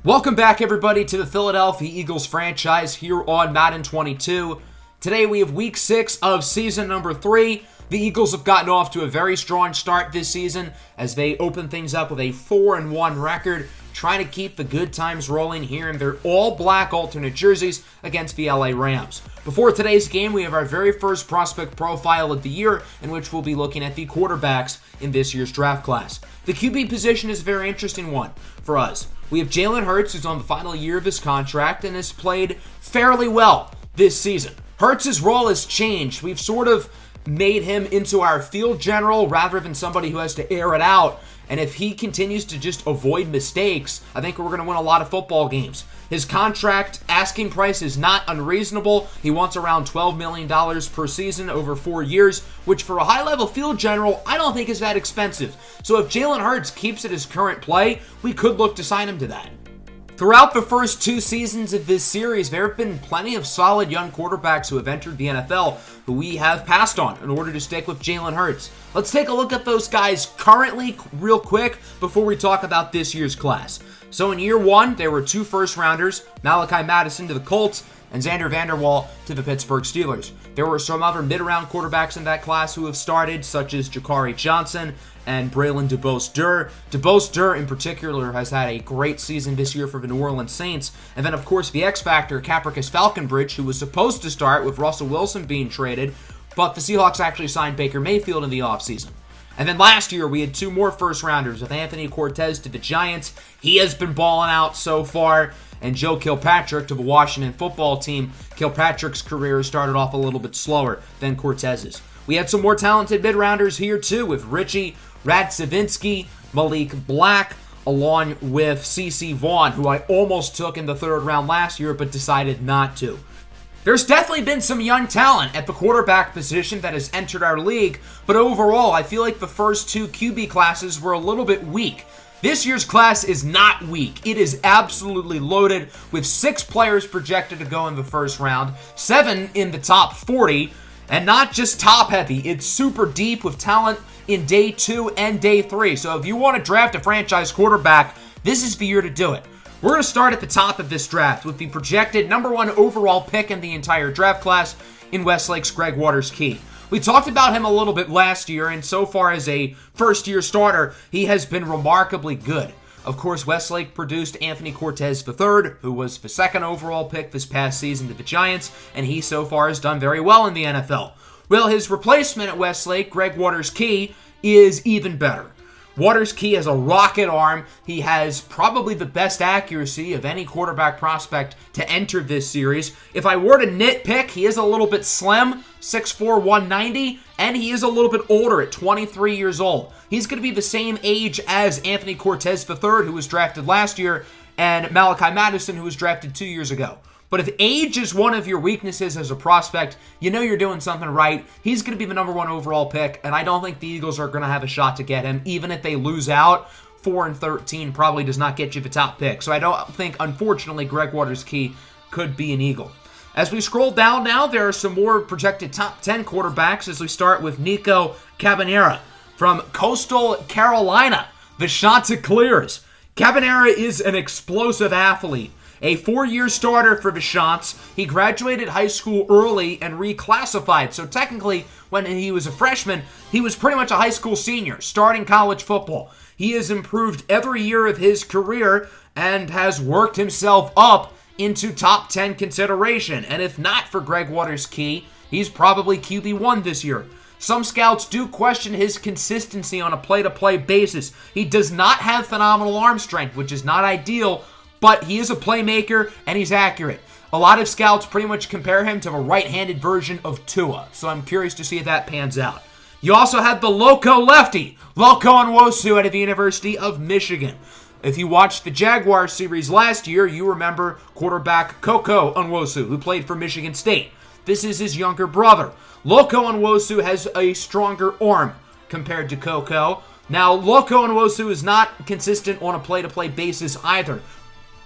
Welcome back, everybody, to the Philadelphia Eagles franchise here on Madden 22. Today we have Week 6 of Season number 3. The Eagles have gotten off to a very strong start this season as they open things up with a 4-1 record, trying to keep the good times rolling here in their all-black alternate jerseys against the LA Rams. Before today's game, we have our very first prospect profile of the year, in which we'll be looking at the quarterbacks in this year's draft class. The QB position is a very interesting one for us. We have Jalen Hurts, who's on the final year of his contract and has played fairly well this season. Hurts' role has changed. We've sort of made him into our field general rather than somebody who has to air it out. And if he continues to just avoid mistakes, I think we're going to win a lot of football games. His contract asking price is not unreasonable. He wants around $12 million per season over 4 years, which for a high-level field general, I don't think is that expensive. So if Jalen Hurts keeps at his current play, we could look to sign him to that. Throughout the first 2 seasons of this series, there have been plenty of solid young quarterbacks who have entered the NFL who we have passed on in order to stick with Jalen Hurts. Let's take a look at those guys currently real quick before we talk about this year's class. So in year 1, there were 2 first-rounders, Malachi Madison to the Colts and Xander Vanderwall to the Pittsburgh Steelers. There were some other mid-round quarterbacks in that class who have started, such as Jakari Johnson and Braylon DeBose-Dur. DeBose-Dur, in particular, has had a great season this year for the New Orleans Saints. And then, of course, the X-Factor, Capricus Falconbridge, who was supposed to start with Russell Wilson being traded, but the Seahawks actually signed Baker Mayfield in the offseason. And then last year, we had 2 more first-rounders with Anthony Cortez to the Giants. He has been balling out so far. And Joe Kilpatrick to the Washington football team. Kilpatrick's career started off a little bit slower than Cortez's. We had some more talented mid-rounders here, too, with Richie Radzavinsky, Malik Black, along with CeCe Vaughn, who I almost took in the 3rd round last year, but decided not to. There's definitely been some young talent at the quarterback position that has entered our league, but overall, I feel like the first 2 QB classes were a little bit weak. This year's class is not weak. It is absolutely loaded with 6 players projected to go in the first round, 7 in the top 40, and not just top heavy. It's super deep with talent in day 2 and day 3. So if you want to draft a franchise quarterback, this is the year to do it. We're going to start at the top of this draft with the projected number 1 overall pick in the entire draft class in Westlake's Greg Waters-Key. We talked about him a little bit last year, and so far as a first-year starter, he has been remarkably good. Of course, Westlake produced Anthony Cortez III, who was the 2nd overall pick this past season to the Giants, and he so far has done very well in the NFL. Well, his replacement at Westlake, Greg Waters-Key, is even better. Waters-Key has a rocket arm. He has probably the best accuracy of any quarterback prospect to enter this series. If I were to nitpick, he is a little bit slim, 6'4", 190, and he is a little bit older at 23 years old. He's going to be the same age as Anthony Cortez III, who was drafted last year, and Malachi Madison, who was drafted 2 years ago. But if age is one of your weaknesses as a prospect, you know you're doing something right. He's going to be the number 1 overall pick, and I don't think the Eagles are going to have a shot to get him. Even if they lose out, 4-13 probably does not get you the top pick. So I don't think, unfortunately, Greg Waters-Key could be an Eagle. As we scroll down now, there are some more projected top 10 quarterbacks as we start with Nico Cabanera from Coastal Carolina, the Chanticleers. Cabanera is an explosive athlete. A 4-year starter for the Chants. He graduated high school early and reclassified. So technically, when he was a freshman, he was pretty much a high school senior, starting college football. He has improved every year of his career and has worked himself up into top 10 consideration. And if not for Greg Waters-Key, he's probably QB1 this year. Some scouts do question his consistency on a play-to-play basis. He does not have phenomenal arm strength, which is not ideal, but he is a playmaker, and he's accurate. A lot of scouts pretty much compare him to a right-handed version of Tua, so I'm curious to see if that pans out. You also have the Loco lefty, Loco Onwosu out of the University of Michigan. If you watched the Jaguars series last year, you remember quarterback Coco Onwosu, who played for Michigan State. This is his younger brother. Loco Onwosu has a stronger arm compared to Coco. Now, Loco Onwosu is not consistent on a play-to-play basis either.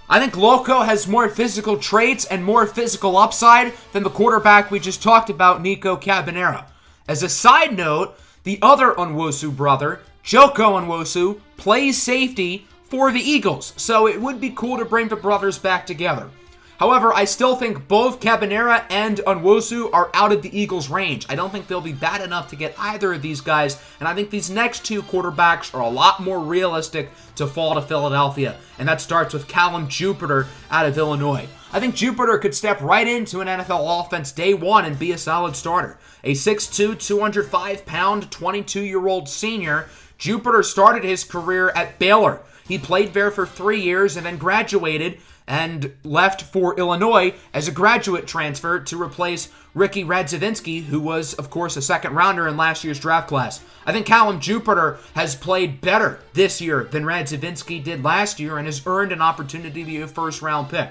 I think Loco has more physical traits and more physical upside than the quarterback we just talked about, Nico Cabanera. As a side note, the other Onwosu brother, Joko Onwosu, plays safety for the Eagles. So it would be cool to bring the brothers back together. However, I still think both Cabanera and Nwosu are out of the Eagles' range. I don't think they'll be bad enough to get either of these guys, and I think these next two quarterbacks are a lot more realistic to fall to Philadelphia, and that starts with Callum Jupiter out of Illinois. I think Jupiter could step right into an NFL offense day one and be a solid starter. A 6'2", 205-pound, 22-year-old senior, Jupiter started his career at Baylor. He played there for 3 years and then graduated and left for Illinois as a graduate transfer to replace Ricky Radzavinsky, who was, of course, a second-rounder in last year's draft class. I think Callum Jupiter has played better this year than Radzavinsky did last year and has earned an opportunity to be a first-round pick.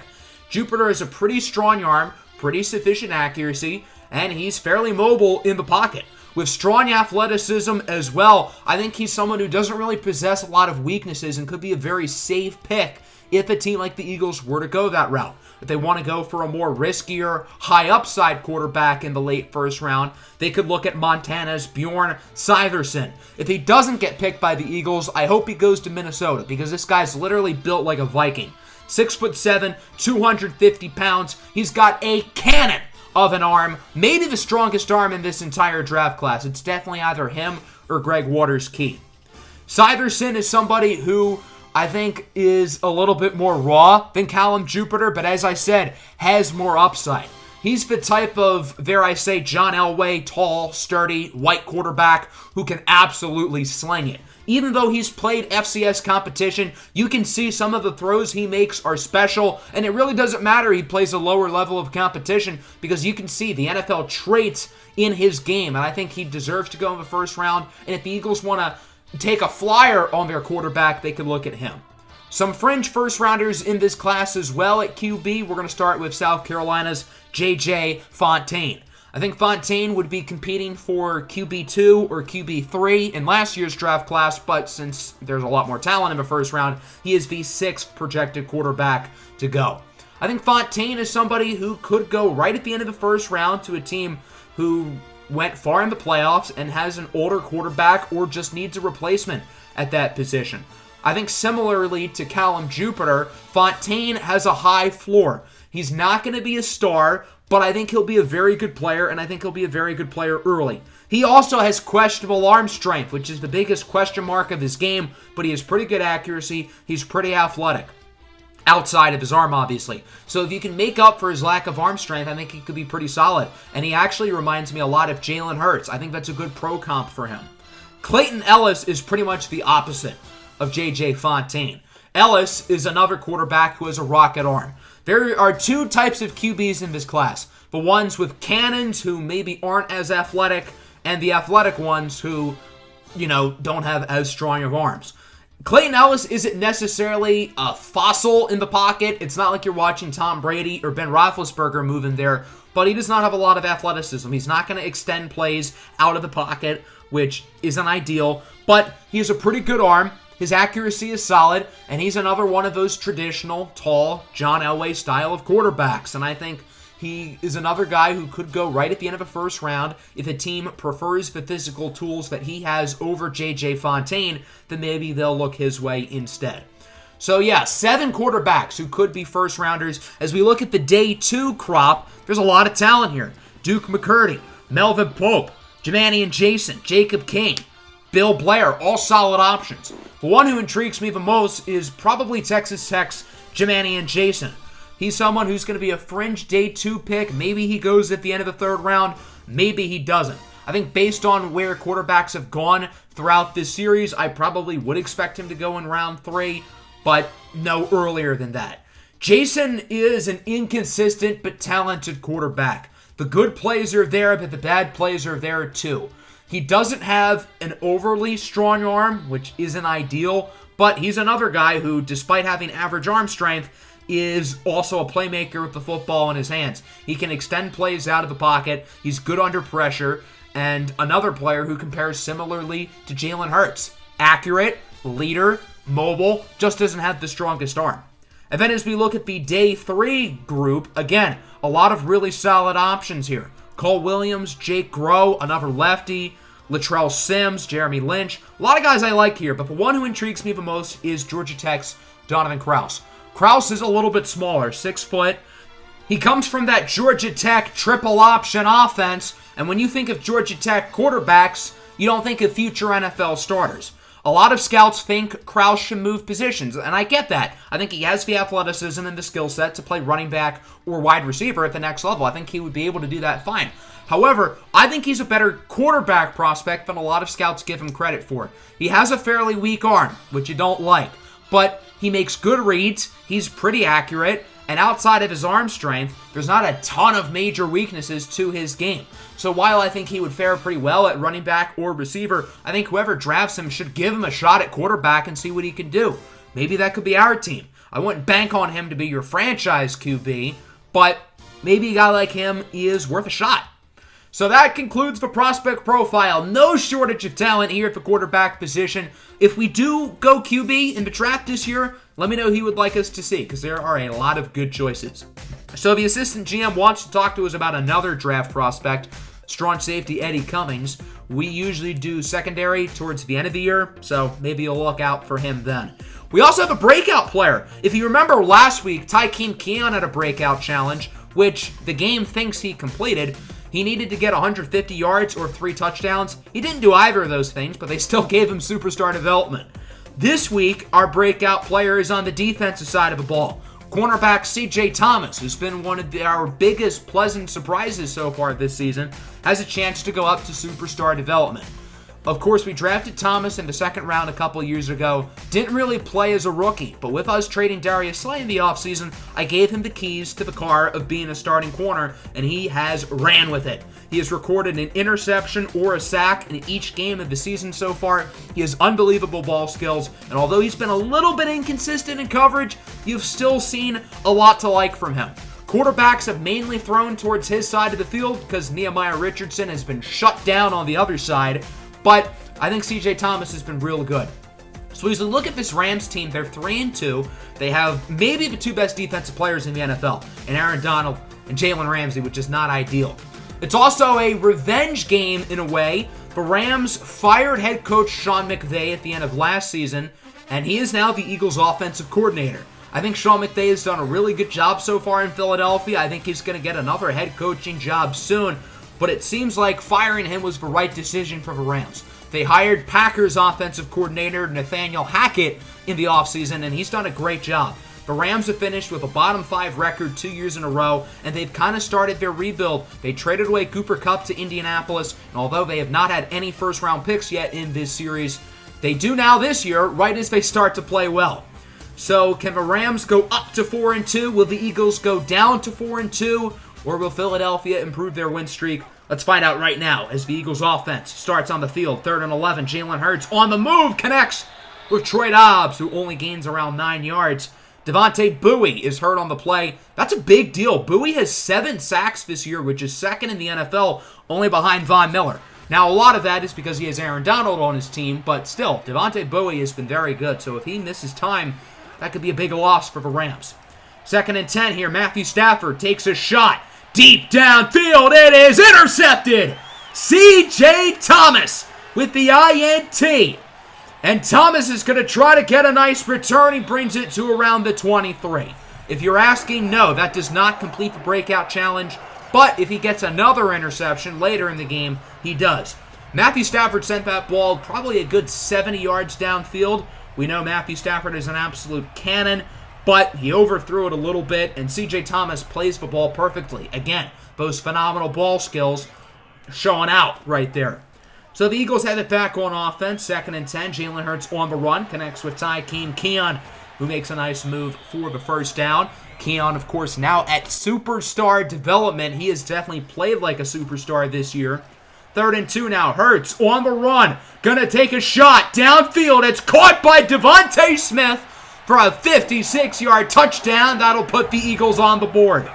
Jupiter is a pretty strong arm, pretty sufficient accuracy, and he's fairly mobile in the pocket. With strong athleticism as well, I think he's someone who doesn't really possess a lot of weaknesses and could be a very safe pick if a team like the Eagles were to go that route. If they want to go for a more riskier, high-upside quarterback in the late first round, they could look at Montana's Bjorn Syverson. If he doesn't get picked by the Eagles, I hope he goes to Minnesota, because this guy's literally built like a Viking. 6'7", 250 pounds. He's got a cannon of an arm, maybe the strongest arm in this entire draft class. It's definitely either him or Greg Waters-Key. Syverson is somebody who I think is a little bit more raw than Callum Jupiter, but as I said, has more upside. He's the type of, dare I say, John Elway, tall, sturdy, white quarterback who can absolutely sling it. Even though he's played FCS competition, you can see some of the throws he makes are special, and it really doesn't matter he plays a lower level of competition because you can see the NFL traits in his game, and I think he deserves to go in the first round, and if the Eagles want to take a flyer on their quarterback, they could look at him. Some fringe first-rounders in this class as well at QB. We're going to start with South Carolina's J.J. Fontaine. I think Fontaine would be competing for QB2 or QB3 in last year's draft class, but since there's a lot more talent in the first round, he is the 6th projected quarterback to go. I think Fontaine is somebody who could go right at the end of the first round to a team who went far in the playoffs and has an older quarterback or just needs a replacement at that position. I think similarly to Callum Jupiter, Fontaine has a high floor. He's not going to be a star, but I think he'll be a very good player, and I think he'll be a very good player early. He also has questionable arm strength, which is the biggest question mark of his game, but he has pretty good accuracy. He's pretty athletic. Outside of his arm, obviously. So if you can make up for his lack of arm strength, I think he could be pretty solid. And he actually reminds me a lot of Jalen Hurts. I think that's a good pro comp for him. Clayton Ellis is pretty much the opposite of J.J. Fontaine. Ellis is another quarterback who has a rocket arm. There are two types of QBs in this class. The ones with cannons who maybe aren't as athletic, and the athletic ones who, don't have as strong of arms. Clayton Ellis isn't necessarily a fossil in the pocket. It's not like you're watching Tom Brady or Ben Roethlisberger moving there, but he does not have a lot of athleticism. He's not going to extend plays out of the pocket, which isn't ideal, but he has a pretty good arm. His accuracy is solid, and he's another one of those traditional, tall, John Elway style of quarterbacks, and I think he is another guy who could go right at the end of the first round. If a team prefers the physical tools that he has over J.J. Fontaine, then maybe they'll look his way instead. So yeah, 7 quarterbacks who could be first rounders. As we look at the day 2 crop, there's a lot of talent here. Duke McCurdy, Melvin Pope, Jermaine Jason, Jacob King, Bill Blair, all solid options. The one who intrigues me the most is probably Texas Tech's Jermaine Jason. He's someone who's going to be a fringe day 2 pick. Maybe he goes at the end of the 3rd round. Maybe he doesn't. I think based on where quarterbacks have gone throughout this series, I probably would expect him to go in round 3, but no earlier than that. Jason is an inconsistent but talented quarterback. The good plays are there, but the bad plays are there too. He doesn't have an overly strong arm, which isn't ideal, but he's another guy who, despite having average arm strength, is also a playmaker with the football in his hands. He can extend plays out of the pocket. He's good under pressure. And another player who compares similarly to Jalen Hurts. Accurate, leader, mobile, just doesn't have the strongest arm. And then as we look at the day 3 group, again, a lot of really solid options here. Cole Williams, Jake Groh, another lefty. Latrell Sims, Jeremy Lynch. A lot of guys I like here, but the one who intrigues me the most is Georgia Tech's Donovan Krause. Krause is a little bit smaller, 6 foot. He comes from that Georgia Tech triple option offense, and when you think of Georgia Tech quarterbacks, you don't think of future NFL starters. A lot of scouts think Krause should move positions, and I get that. I think he has the athleticism and the skill set to play running back or wide receiver at the next level. I think he would be able to do that fine. However, I think he's a better quarterback prospect than a lot of scouts give him credit for. He has a fairly weak arm, which you don't like, but he makes good reads, he's pretty accurate, and outside of his arm strength, there's not a ton of major weaknesses to his game. So while I think he would fare pretty well at running back or receiver, I think whoever drafts him should give him a shot at quarterback and see what he can do. Maybe that could be our team. I wouldn't bank on him to be your franchise QB, but maybe a guy like him is worth a shot. So that concludes the prospect profile. No shortage of talent here at the quarterback position. If we do go QB in the draft this year, let me know who you would like us to see, because there are a lot of good choices. So the assistant GM wants to talk to us about another draft prospect, strong safety Eddie Cummings. We usually do secondary towards the end of the year, so maybe you'll look out for him then. We also have a breakout player. If you remember last week, Tykeem Keon had a breakout challenge, which the game thinks he completed. He needed to get 150 yards or 3 touchdowns. He didn't do either of those things, but they still gave him superstar development. This week, our breakout player is on the defensive side of the ball. Cornerback CJ Thomas, who's been one of our biggest pleasant surprises so far this season, has a chance to go up to superstar development. Of course, we drafted Thomas in the second round a couple years ago. Didn't really play as a rookie, but with us trading Darius Slay in the offseason, I gave him the keys to the car of being a starting corner, and he has ran with it. He has recorded an interception or a sack in each game of the season so far. He has unbelievable ball skills, and although he's been a little bit inconsistent in coverage, you've still seen a lot to like from him. Quarterbacks have mainly thrown towards his side of the field because Nehemiah Richardson has been shut down on the other side. But I think CJ Thomas has been real good. So as we look at this Rams team, they're 3-2. They have maybe the 2 best defensive players in the NFL, and Aaron Donald and Jalen Ramsey, which is not ideal. It's also a revenge game in a way. The Rams fired head coach Sean McVay at the end of last season, and he is now the Eagles' offensive coordinator. I think Sean McVay has done a really good job so far in Philadelphia. I think he's going to get another head coaching job soon. But it seems like firing him was the right decision for the Rams. They hired Packers offensive coordinator Nathaniel Hackett in the offseason, and he's done a great job. The Rams have finished with a bottom 5 record 2 years in a row, and they've kind of started their rebuild. They traded away Cooper Kupp to Indianapolis, and although they have not had any first-round picks yet in this series, they do now this year, right as they start to play well. So can the Rams go up to 4-2? Will the Eagles go down to 4-2? Or will Philadelphia improve their win streak? Let's find out right now as the Eagles offense starts on the field. 3rd and 11. Jalen Hurts on the move. Connects with Troy Dobbs, who only gains around 9 yards. Devontae Bowie is hurt on the play. That's a big deal. Bowie has 7 sacks this year, which is 2nd in the NFL, only behind Von Miller. Now, a lot of that is because he has Aaron Donald on his team, but still, Devontae Bowie has been very good. So if he misses time, that could be a big loss for the Rams. 2nd and 10 here. Matthew Stafford takes a shot. Deep downfield, it is intercepted. C.J. Thomas with the INT. And Thomas is going to try to get a nice return. He brings it to around the 23. If you're asking, no, that does not complete the breakout challenge. But if he gets another interception later in the game, he does. Matthew Stafford sent that ball probably a good 70 yards downfield. We know Matthew Stafford is an absolute cannon. But he overthrew it a little bit, and C.J. Thomas plays the ball perfectly. Again, those phenomenal ball skills showing out right there. So the Eagles have it back on offense. 2nd and 10. Jalen Hurts on the run. Connects with Tykeem Keon, who makes a nice move for the first down. Keon, of course, now at superstar development. He has definitely played like a superstar this year. 3rd and 2 now. Hurts on the run. Gonna take a shot downfield. It's caught by Devontae Smith for a 56-yard touchdown. That'll put the Eagles on the board.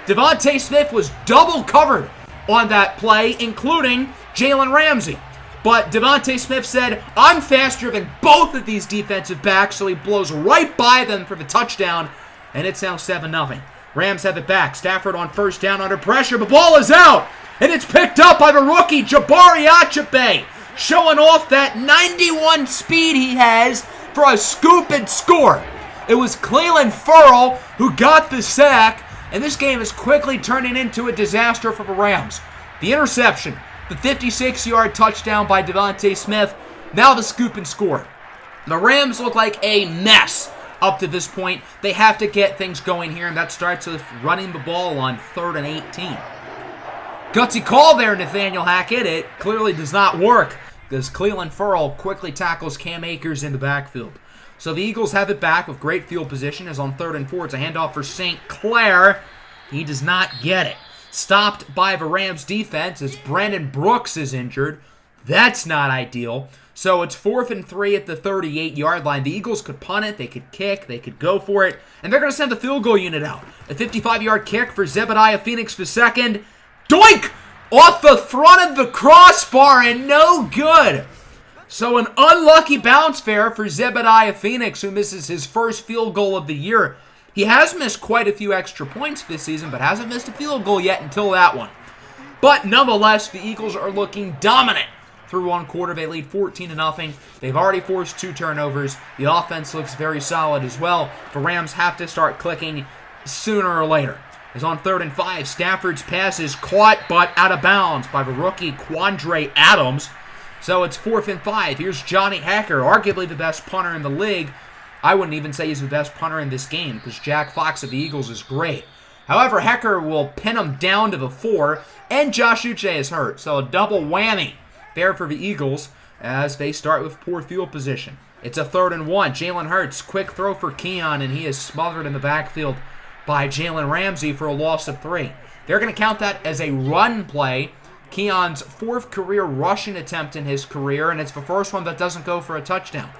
Devontae Smith was double covered on that play, including Jalen Ramsey. But Devontae Smith said, I'm faster than both of these defensive backs, so he blows right by them for the touchdown, and it's now 7-0. Rams have it back. Stafford on first down under pressure. The ball is out, and it's picked up by the rookie, Jabari Achabe. showing off that 91 speed he has for a scoop and score. It was Clayton Ellis who got the sack, and this game is quickly turning into a disaster for the Rams. The interception, the 56-yard touchdown by Devontae Smith, now the scoop and score. The Rams look like a mess up to this point. They have to get things going here, and that starts with running the ball on 3rd and 18. Gutsy call there, Nathaniel Hackett. It clearly does not work because Clayton Ellis quickly tackles Cam Akers in the backfield. So the Eagles have it back with great field position as on 3rd and 4. It's a handoff for St. Clair. He does not get it. Stopped by the Rams defense as Brandon Brooks is injured. That's not ideal. So it's 4th and 3 at the 38-yard line. The Eagles could punt it, they could kick, they could go for it, and they're going to send the field goal unit out. A 55-yard kick for Zebediah Phoenix the second. Doink! Off the front of the crossbar and no good. So an unlucky bounce there for Zebediah Phoenix, who misses his first field goal of the year. He has missed quite a few extra points this season, but hasn't missed a field goal yet until that one. But nonetheless, the Eagles are looking dominant. Through one quarter, they lead 14-0. They've already forced 2 turnovers. The offense looks very solid as well. The Rams have to start clicking sooner or later. As on 3rd and 5, Stafford's pass is caught but out of bounds by the rookie Quandre Adams. So it's 4th and 5. Here's Johnny Hekker, arguably the best punter in the league. I wouldn't even say he's the best punter in this game because Jack Fox of the Eagles is great. However, Hekker will pin him down to the 4, and Josh Uche is hurt. So a double whammy there for the Eagles as they start with poor field position. It's a 3rd and 1. Jalen Hurts, quick throw for Keon, and he is smothered in the backfield by Jalen Ramsey for a loss of 3. They're going to count that as a run play. Keon's 4th career rushing attempt in his career, and it's the first one that doesn't go for a touchdown.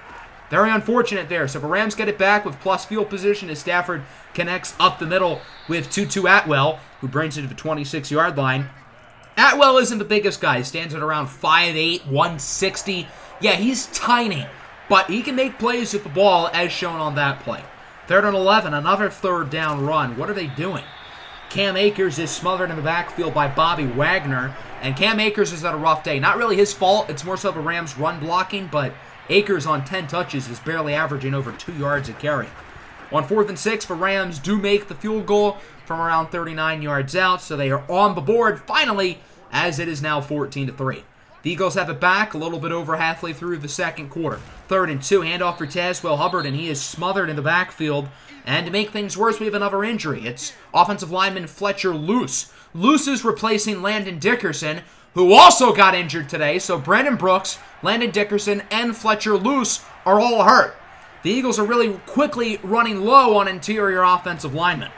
Very unfortunate there. So the Rams get it back with plus field position as Stafford connects up the middle with Tutu Atwell, who brings it to the 26-yard line. Atwell isn't the biggest guy. He stands at around 5'8", 160. Yeah, he's tiny, but he can make plays with the ball as shown on that play. 3rd and 11, another 3rd down run. What are they doing? Cam Akers is smothered in the backfield by Bobby Wagner, and Cam Akers is at a rough day. Not really his fault. It's more so the Rams' run blocking, but Akers on 10 touches is barely averaging over 2 yards a carry. On 4th and 6, the Rams do make the field goal from around 39 yards out, so they are on the board finally, as it is now 14-3. The Eagles have it back a little bit over halfway through the second quarter. 3rd and 2, handoff for Tazewell Hubbard, and he is smothered in the backfield. And to make things worse, we have another injury. It's offensive lineman Fletcher Luce. Luce is replacing Landon Dickerson, who also got injured today. So Brandon Brooks, Landon Dickerson, and Fletcher Luce are all hurt. The Eagles are really quickly running low on interior offensive linemen.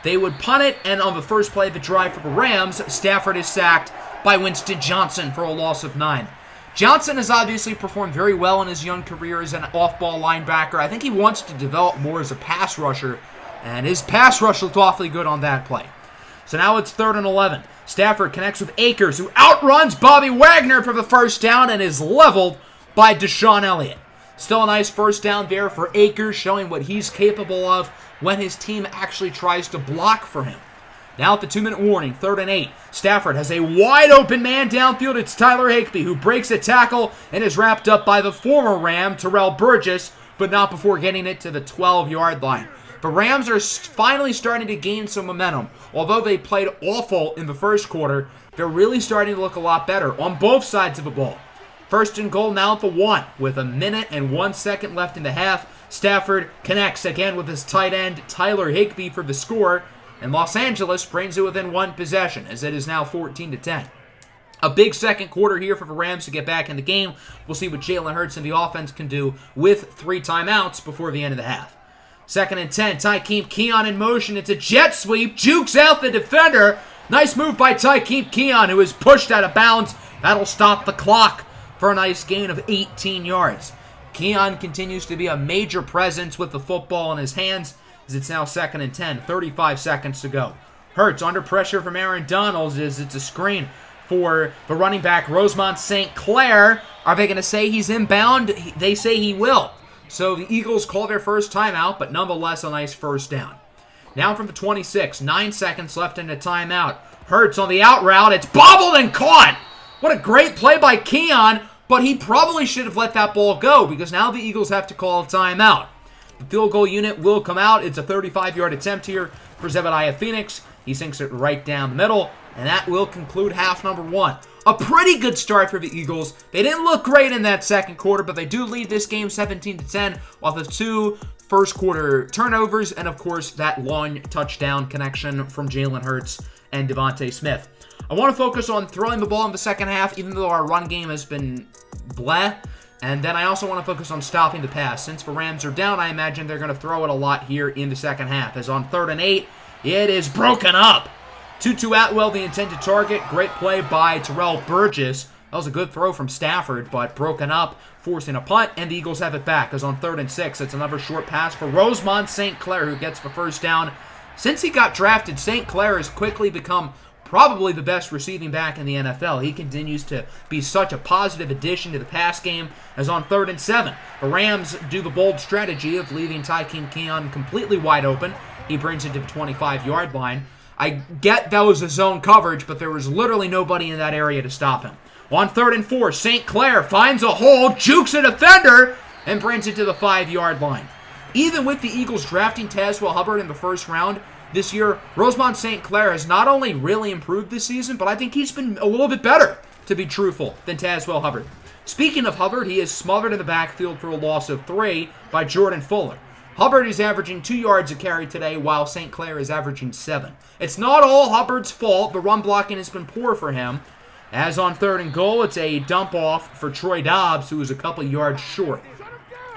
They would punt it, and on the first play of the drive for the Rams, Stafford is sacked by Winston Johnson for a loss of 9. Johnson has obviously performed very well in his young career as an off-ball linebacker. I think he wants to develop more as a pass rusher, and his pass rush looked awfully good on that play. So now it's 3rd and 11. Stafford connects with Akers, who outruns Bobby Wagner for the first down and is leveled by Deshaun Elliott. Still a nice first down there for Akers, showing what he's capable of when his team actually tries to block for him. Now at the 2-minute warning, 3rd and 8. Stafford has a wide-open man downfield. It's Tyler Higbee who breaks a tackle and is wrapped up by the former Ram, Terrell Burgess, but not before getting it to the 12-yard line. The Rams are finally starting to gain some momentum. Although they played awful in the first quarter, they're really starting to look a lot better on both sides of the ball. 1st and goal now at the 1. With a minute and 1 second left in the half, Stafford connects again with his tight end, Tyler Higbee, for the score. And Los Angeles brings it within 1 possession, as it is now 14-10. A big second quarter here for the Rams to get back in the game. We'll see what Jalen Hurts and the offense can do with 3 timeouts before the end of the half. 2nd and 10, Tykeem Keon in motion. It's a jet sweep, jukes out the defender. Nice move by Tykeem Keon, who is pushed out of bounds. That'll stop the clock for a nice gain of 18 yards. Keon continues to be a major presence with the football in his hands, as it's now 2nd and 10, 35 seconds to go. Hurts under pressure from Aaron Donald as it's a screen for the running back, Rosemont St. Clair. Are they going to say he's inbound? They say he will. So the Eagles call their first timeout, but nonetheless a nice first down. Now from the 26, 9 seconds left in the timeout. Hurts on the out route. It's bobbled and caught. What a great play by Keon. but he probably should have let that ball go because now the Eagles have to call a timeout. The field goal unit will come out. It's a 35-yard attempt here for Zebediah Phoenix. He sinks it right down the middle, and that will conclude half number 1. A pretty good start for the Eagles. They didn't look great in that second quarter, but they do lead this game 17-10 off of 2 first quarter turnovers, and of course that long touchdown connection from Jalen Hurts and Devontae Smith. I want to focus on throwing the ball in the second half, even though our run game has been bleh. And then I also want to focus on stopping the pass. Since the Rams are down, I imagine they're going to throw it a lot here in the second half. As on 3rd and 8, it is broken up. Tutu Atwell, the intended target. Great play by Terrell Burgess. That was a good throw from Stafford, but broken up, forcing a punt, and the Eagles have it back. As on 3rd and 6, it's another short pass for Rosemond St. Clair, who gets the first down. Since he got drafted, St. Clair has quickly become probably the best receiving back in the NFL. He continues to be such a positive addition to the pass game. As on 3rd and 7, the Rams do the bold strategy of leaving Tykeem Keon completely wide open. He brings it to the 25-yard line. I get that was a zone coverage, but there was literally nobody in that area to stop him. On 3rd and 4, St. Clair finds a hole, jukes a defender, and brings it to the 5-yard line. Even with the Eagles drafting Tazewell Hubbard in the first round this year, Rosemond St. Clair has not only really improved this season, but I think he's been a little bit better, to be truthful, than Tazewell Hubbard. Speaking of Hubbard, he is smothered in the backfield for a loss of 3 by Jordan Fuller. Hubbard is averaging 2 yards a carry today, while St. Clair is averaging 7. It's not all Hubbard's fault. The run blocking has been poor for him. As on 3rd and goal, it's a dump off for Troy Dobbs, who is a couple yards short.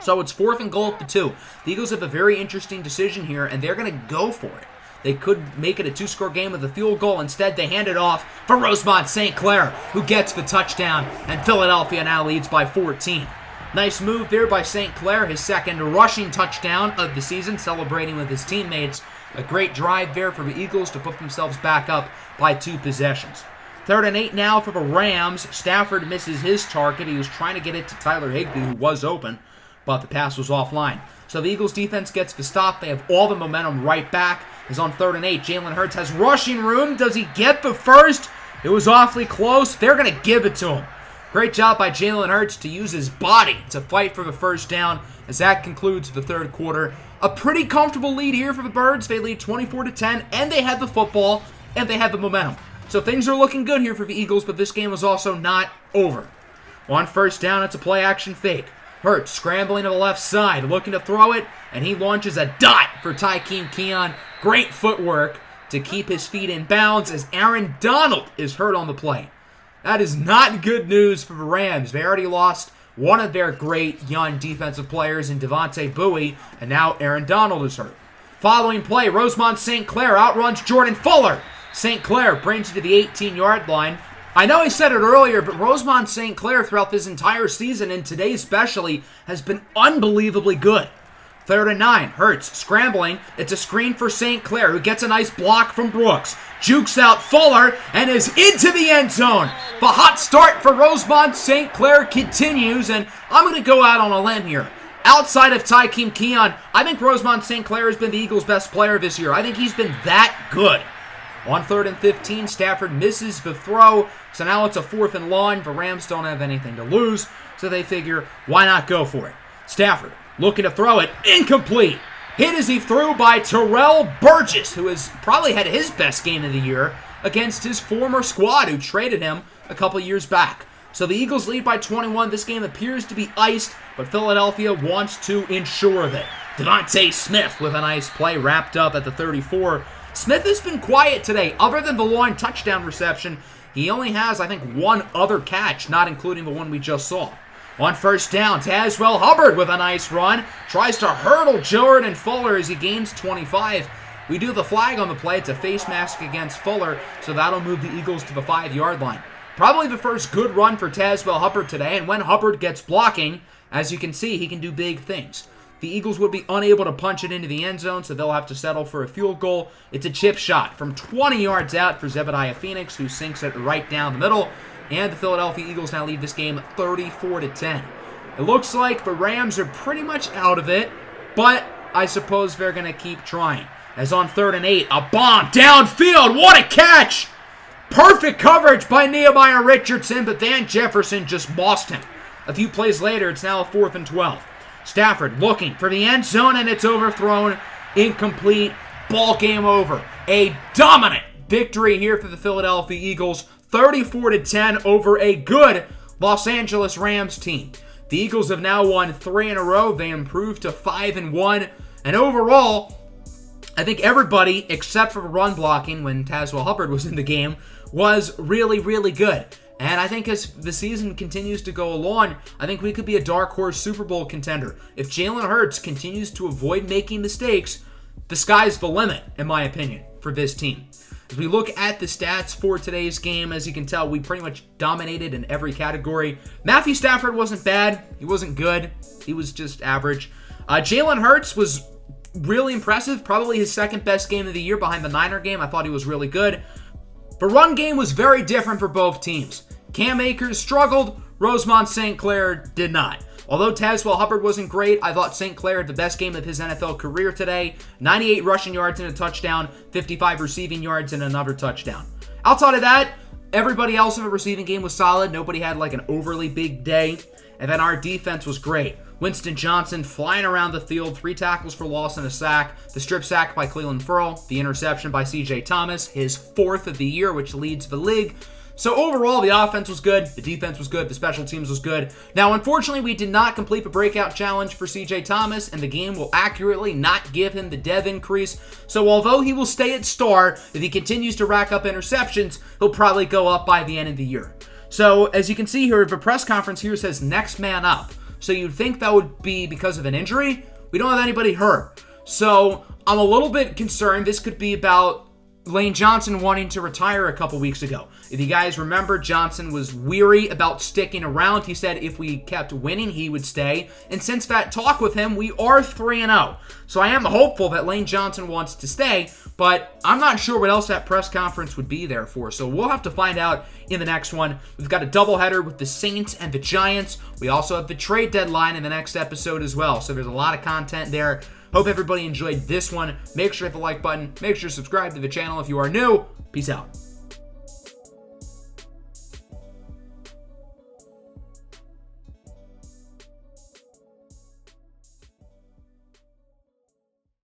So it's 4th and goal at the 2. The Eagles have a very interesting decision here, and they're going to go for it. They could make it a 2-score game with a field goal. Instead, they hand it off for Rosemond St. Clair, who gets the touchdown, and Philadelphia now leads by 14. Nice move there by St. Clair, his second rushing touchdown of the season, celebrating with his teammates. A great drive there for the Eagles to put themselves back up by 2 possessions. 3rd and 8 now for the Rams. Stafford misses his target. He was trying to get it to Tyler Higbee, who was open, but the pass was offline. So the Eagles defense gets the stop. They have all the momentum right back. As on 3rd and 8, Jalen Hurts has rushing room. Does he get the first? It was awfully close. They're going to give it to him. Great job by Jalen Hurts to use his body to fight for the first down. As that concludes the 3rd quarter. A pretty comfortable lead here for the Birds. They lead 24-10, and they had the football, and they had the momentum. So things are looking good here for the Eagles, but this game was also not over. On 1st down, it's a play-action fake. Hurts scrambling to the left side, looking to throw it, and he launches a dot for Tykeem Keon. Great footwork to keep his feet in bounds as Aaron Donald is hurt on the play. That is not good news for the Rams. They already lost one of their great young defensive players in Devontae Bowie, and now Aaron Donald is hurt. Following play, Rosemond St. Clair outruns Jordan Fuller. St. Clair brings it to the 18-yard line. I know I said it earlier, but Rosemond St. Clair throughout this entire season, and today especially, has been unbelievably good. 3rd and 9, Hurts scrambling. It's a screen for St. Clair, who gets a nice block from Brooks. Jukes out Fuller and is into the end zone. The hot start for Rosemond St. Clair continues, and I'm going to go out on a limb here. Outside of Tykeem Keon, I think Rosemond St. Clair has been the Eagles' best player this year. I think he's been that good. On 3rd and 15, Stafford misses the throw, so now it's a 4th and long. The Rams don't have anything to lose, so they figure, why not go for it? Stafford looking to throw it, incomplete. Hit as he threw by Terrell Burgess, who has probably had his best game of the year against his former squad, who traded him a couple years back. So the Eagles lead by 21. This game appears to be iced, but Philadelphia wants to ensure of it. Devontae Smith with a nice play wrapped up at the 34. Smith has been quiet today. Other than the long touchdown reception, he only has, I think, one other catch, not including the one we just saw. On 1st down, Tazewell Hubbard with a nice run. Tries to hurdle Jordan Fuller as he gains 25. We do the flag on the play. It's a face mask against Fuller, so that'll move the Eagles to the 5-yard line. Probably the first good run for Tazewell Hubbard today, and when Hubbard gets blocking, as you can see, he can do big things. The Eagles would be unable to punch it into the end zone, so they'll have to settle for a field goal. It's a chip shot from 20 yards out for Zebediah Phoenix, who sinks it right down the middle. And the Philadelphia Eagles now lead this game 34-10. It looks like the Rams are pretty much out of it, but I suppose they're going to keep trying. As on 3rd and 8, a bomb downfield. What a catch! Perfect coverage by Nehemiah Richardson, but Van Jefferson just mossed him. A few plays later, it's now a 4th and 12. Stafford looking for the end zone, and it's overthrown. Incomplete. Ball game over. A dominant victory here for the Philadelphia Eagles. 34-10 over a good Los Angeles Rams team. The Eagles have now won 3 in a row. They improved to 5-1. And overall, I think everybody, except for run blocking when Tazewell Hubbard was in the game, was really, really good. And I think as the season continues to go along, I think we could be a dark horse Super Bowl contender. If Jalen Hurts continues to avoid making mistakes, the sky's the limit, in my opinion, for this team. As we look at the stats for today's game, as you can tell, we pretty much dominated in every category. Matthew Stafford wasn't bad. He wasn't good. He was just average. Jalen Hurts was really impressive. Probably his second best game of the year behind the Niner game. I thought he was really good. The run game was very different for both teams. Cam Akers struggled. Rosemont St. Clair did not. Although Tazewell Hubbard wasn't great, I thought St. Clair had the best game of his NFL career today. 98 rushing yards and a touchdown, 55 receiving yards and another touchdown. Outside of that, everybody else in the receiving game was solid. Nobody had like an overly big day. And then our defense was great. Winston Johnson flying around the field, 3 tackles for loss and a sack. The strip sack by Cleveland Ferrell. The interception by C.J. Thomas, his 4th of the year, which leads the league. So overall, the offense was good, the defense was good, the special teams was good. Now, unfortunately, we did not complete the breakout challenge for C.J. Thomas, and the game will accurately not give him the dev increase. So although he will stay at star, if he continues to rack up interceptions, he'll probably go up by the end of the year. So as you can see here, the press conference here says next man up. So you'd think that would be because of an injury. We don't have anybody hurt. So I'm a little bit concerned. This could be about Lane Johnson wanting to retire a couple weeks ago. If you guys remember, Johnson was weary about sticking around. He said if we kept winning, he would stay. And since that talk with him, we are 3-0. So I am hopeful that Lane Johnson wants to stay, but I'm not sure what else that press conference would be there for. So we'll have to find out in the next one. We've got a doubleheader with the Saints and the Giants. We also have the trade deadline in the next episode as well. So there's a lot of content there. Hope everybody enjoyed this one. Make sure to hit the like button. Make sure to subscribe to the channel if you are new. Peace out.